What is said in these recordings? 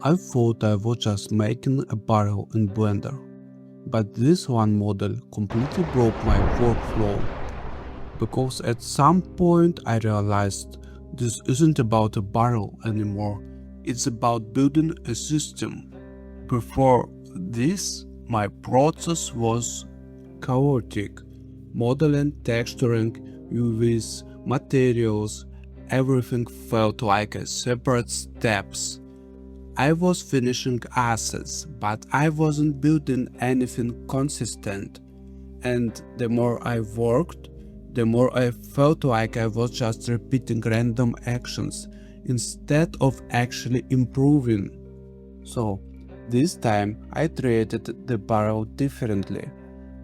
I thought I was just making a barrel in Blender, but this one model completely broke my workflow, because at some point I realized this isn't about a barrel anymore, it's about building a system. Before this, my process was chaotic. Modeling, texturing, UVs, materials, everything felt like a separate steps. I was finishing assets, but I wasn't building anything consistent. And the more I worked, the more I felt like I was just repeating random actions instead of actually improving. So, this time I treated the barrel differently.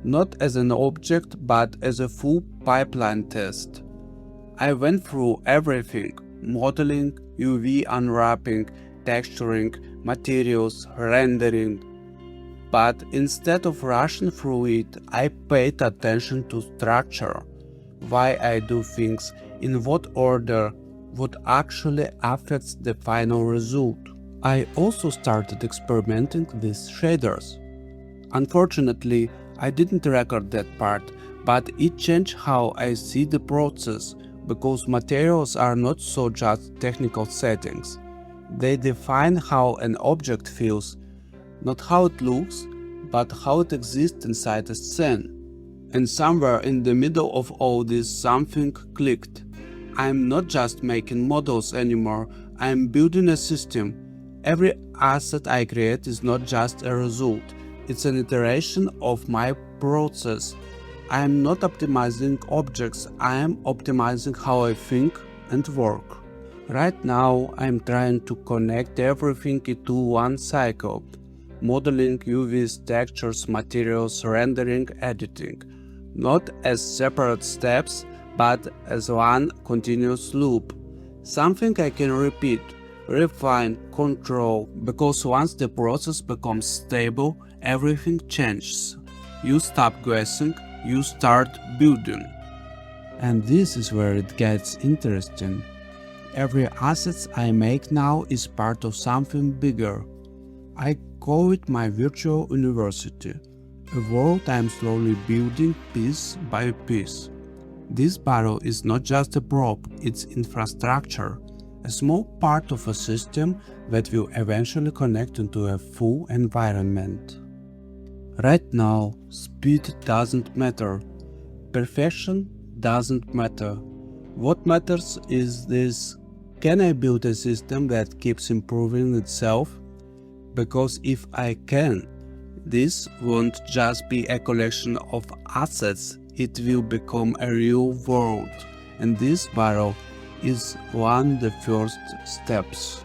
Not as an object, but as a full pipeline test. I went through everything: modeling, UV unwrapping, texturing, materials, rendering. But instead of rushing through it, I paid attention to structure. Why I do things, in what order, what actually affects the final result. I also started experimenting with shaders. Unfortunately, I didn't record that part, but it changed how I see the process, because materials are not so just technical settings. They define how an object feels, not how it looks, but how it exists inside a scene. And somewhere in the middle of all this something clicked. I'm not just making models anymore, I'm building a system. Every asset I create is not just a result, it's an iteration of my process. I am not optimizing objects, I am optimizing how I think and work. Right now I'm trying to connect everything into one cycle: modeling, UVs, textures, materials, rendering, editing. Not as separate steps, but as one continuous loop. Something I can repeat, refine, control, because once the process becomes stable, everything changes. You stop guessing, you start building. And this is where it gets interesting. Every asset I make now is part of something bigger. I call it my virtual university, a world I'm slowly building piece by piece. This barrel is not just a prop, it's infrastructure, a small part of a system that will eventually connect into a full environment. Right now, speed doesn't matter, perfection doesn't matter. What matters is this: can I build a system that keeps improving itself? Because if I can, this won't just be a collection of assets, it will become a real world. And this barrel is one of the first steps.